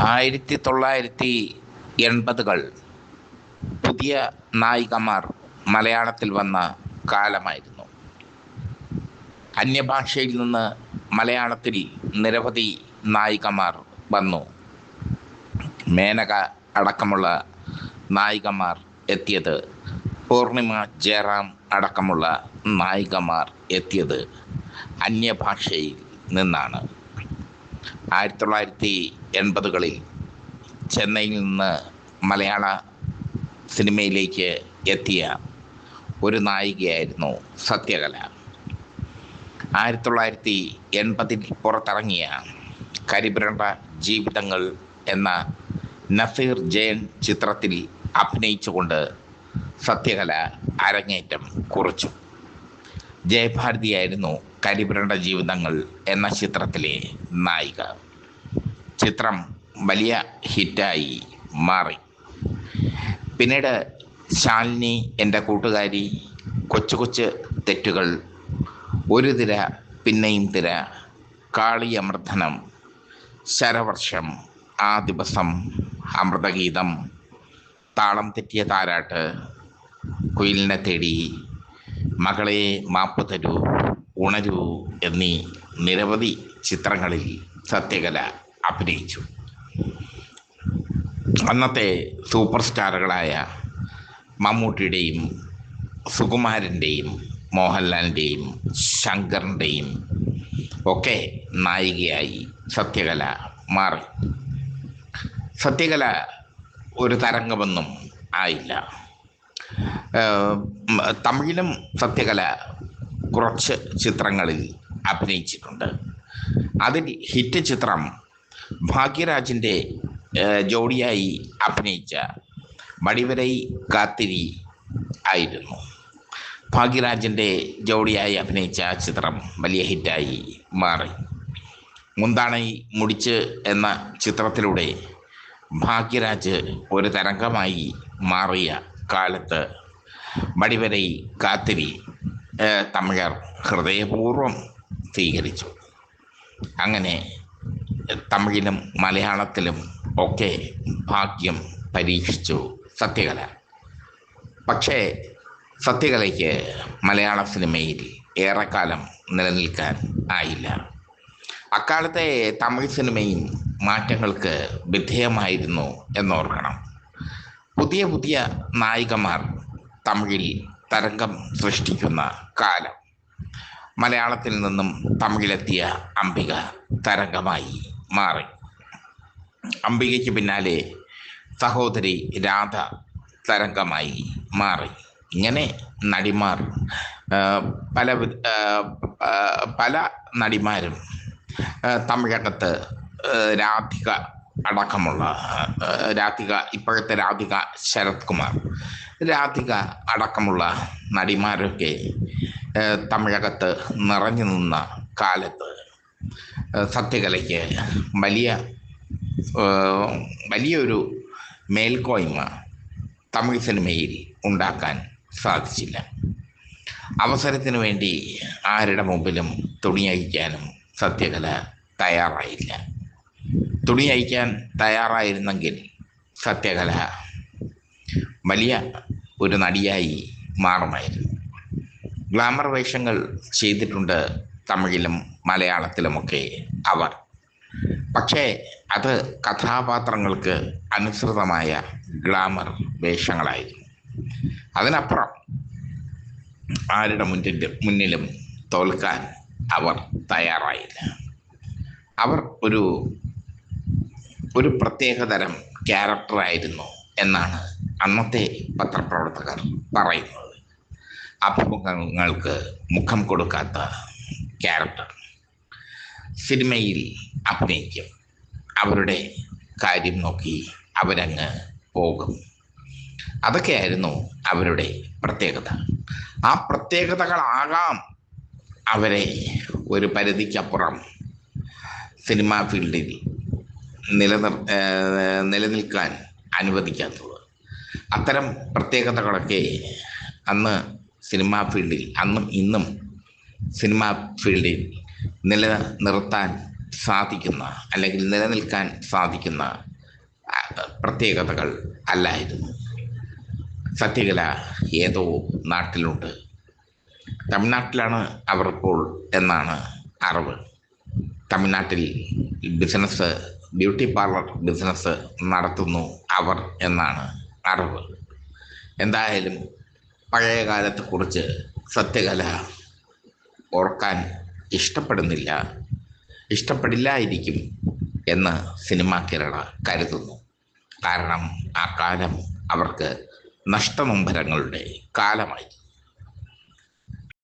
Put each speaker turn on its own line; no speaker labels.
1980-കൾ പുതിയ നായികമാർ മലയാളത്തിൽ വന്ന കാലമായിരുന്നു. അന്യഭാഷയിൽ നിന്ന് മലയാളത്തിൽ നിരവധി നായികമാർ വന്നു. മേനക അടക്കമുള്ള നായികമാർ എത്തിയത്, പൂർണിമ ജയറാം അടക്കമുള്ള നായികമാർ എത്തിയത് അന്യഭാഷയിൽ നിന്നാണ്. 1980-കളിൽ ചെന്നൈയിൽ നിന്ന് മലയാള സിനിമയിലേക്ക് എത്തിയ ഒരു നായികയായിരുന്നു സത്യകല. 1980-ൽ പുറത്തിറങ്ങിയ കരിപുരണ്ട ജീവിതങ്ങൾ എന്ന നസീർ ജയൻ ചിത്രത്തിൽ അഭിനയിച്ചുകൊണ്ട് സത്യകല അരങ്ങേറ്റം കുറിച്ചു. ജയഭാരതിയായിരുന്നു കരിപുരണ്ട ജീവിതങ്ങൾ എന്ന ചിത്രത്തിലെ നായിക. ചിത്രം വലിയ ഹിറ്റായി മാറി. പിന്നീട് ശാലിനി, എൻ്റെ കൂട്ടുകാരി, കൊച്ചു കൊച്ചു തെറ്റുകൾ, ഒരു തിര പിന്നെയും തിര, കാളിയമർദ്ദനം, ശരവർഷം, ആ ദിവസം, അമൃതഗീതം, താളം തെറ്റിയ താരാട്ട്, കുയിലിനെ തേടി, മകളെ മാപ്പ് തരൂ, ഉണരൂ എന്നീ നിരവധി ചിത്രങ്ങളിൽ സത്യകല അഭിനയിച്ചു. അന്നത്തെ സൂപ്പർ സ്റ്റാറുകളായ മമ്മൂട്ടിയുടെയും സുകുമാരൻ്റെയും മോഹൻലാലിൻ്റെയും ശങ്കറിൻ്റെയും ഒക്കെ നായികയായി സത്യകല മാറി. സത്യകല ഒരു തരംഗമൊന്നും ആയില്ല. തമിഴിലും സത്യകല കുറച്ച് ചിത്രങ്ങളിൽ അഭിനയിച്ചിട്ടുണ്ട്. അതിൽ ഹിറ്റ് ചിത്രം ഭാഗ്യരാജിൻ്റെ ജോഡിയായി അഭിനയിച്ച മടിവരൈ കാത്തിരി ആയിരുന്നു. ഭാഗ്യരാജിൻ്റെ ജോഡിയായി അഭിനയിച്ച ചിത്രം വലിയ ഹിറ്റായി മാറി. മുന്താണൈ മുടിച്ച് എന്ന ചിത്രത്തിലൂടെ ഭാഗ്യരാജ് ഒരു തരംഗമായി മാറിയ കാലത്ത് മടിവരൈ കാത്തിരി തമിഴർ ഹൃദയപൂർവ്വം സ്വീകരിച്ചു. അങ്ങനെ തമിഴിലും മലയാളത്തിലും ഒക്കെ ഭാഗ്യം പരീക്ഷിച്ചു സത്യകല. പക്ഷേ സത്യകലയ്ക്ക് മലയാള സിനിമയിൽ ഏറെക്കാലം നിലനിൽക്കാൻ ആയില്ല. അക്കാലത്തെ തമിഴ് സിനിമയും മാറ്റങ്ങൾക്ക് വിധേയമായിരുന്നു എന്നോർക്കണം. പുതിയ പുതിയ നായികമാർ തമിഴിൽ തരംഗം സൃഷ്ടിക്കുന്ന കാലം. മലയാളത്തിൽ നിന്നും തമിഴിലെത്തിയ അംബിക തരംഗമായി മാറി. അംബികയ്ക്ക് പിന്നാലെ സഹോദരി രാധ തരംഗമായി മാറി. ഇങ്ങനെ നടിമാർ പല നടിമാരും തമിഴകത്ത് രാധിക അടക്കമുള്ള ഇപ്പോഴത്തെ രാധിക ശരത് കുമാർ, രാധിക അടക്കമുള്ള നടിമാരൊക്കെ തമിഴകത്ത് നിറഞ്ഞു നിന്ന കാലത്ത് സത്യകലയ്ക്ക് വലിയൊരു മേൽക്കോയ്മ തമിഴ് സിനിമയിൽ ഉണ്ടാക്കാൻ സാധിച്ചില്ല. അവസരത്തിന് വേണ്ടി ആരുടെ മുമ്പിലും തുണിയഴിക്കാനും സത്യകല തയ്യാറായില്ല. തുണിയഴിക്കാൻ തയ്യാറായിരുന്നെങ്കിൽ സത്യകല വലിയ ഒരു നടിയായി മാറുമായിരുന്നു. ഗ്ലാമർ വേഷങ്ങൾ ചെയ്തിട്ടുണ്ട് തമിഴിലും മലയാളത്തിലുമൊക്കെ അവർ. പക്ഷേ അത് കഥാപാത്രങ്ങൾക്ക് അനുസൃതമായ ഗ്ലാമർ വേഷങ്ങളായിരുന്നു. അതിനപ്പുറം ആരുടെ മുന്നിലും തോൽക്കാൻ അവർ തയ്യാറായില്ല. അവർ ഒരു പ്രത്യേകതരം ക്യാരക്ടറായിരുന്നു എന്നാണ് അന്നത്തെ പത്രപ്രവർത്തകർ പറയുന്നത്. അഭിമുഖങ്ങൾക്ക് മുഖം കൊടുക്കാത്ത ക്യാരക്ടർ. സിനിമയിൽ അഭിനയിക്കും, അവരുടെ കാര്യം നോക്കി അവരങ്ങ് പോകും. അതൊക്കെയായിരുന്നു അവരുടെ പ്രത്യേകത. ആ പ്രത്യേകതകളാകാം അവരെ ഒരു പരിധിക്കപ്പുറം സിനിമാ ഫീൽഡിൽ നിലനിൽക്കാൻ അനുവദിക്കാത്തത്. അത്തരം പ്രത്യേകതകളൊക്കെ അന്നും ഇന്നും സിനിമാ ഫീൽഡിൽ നിലനിർത്താൻ സാധിക്കുന്ന അല്ലെങ്കിൽ നിലനിൽക്കാൻ സാധിക്കുന്ന പ്രത്യേകതകൾ അല്ലായിരുന്നു. സത്യകല ഏതോ നാട്ടിലുണ്ട്, തമിഴ്നാട്ടിലാണ് അവർ ഇപ്പോൾ എന്നാണ് അറിവ്. തമിഴ്നാട്ടിൽ ബിസിനസ്, ബ്യൂട്ടി പാർലർ ബിസിനസ് നടത്തുന്നു അവർ എന്നാണ് അറിവ്. എന്തായാലും പഴയ കാലത്തെക്കുറിച്ച് സത്യകല ഓർക്കാൻ ഇഷ്ടപ്പെടുന്നില്ല, ഇഷ്ടപ്പെടില്ലായിരിക്കും എന്ന് സിനിമാ കേരള കരുതുന്നു. കാരണം ആ കാലം അവർക്ക് നഷ്ടനൊമ്പരങ്ങളുടെ കാലമായി.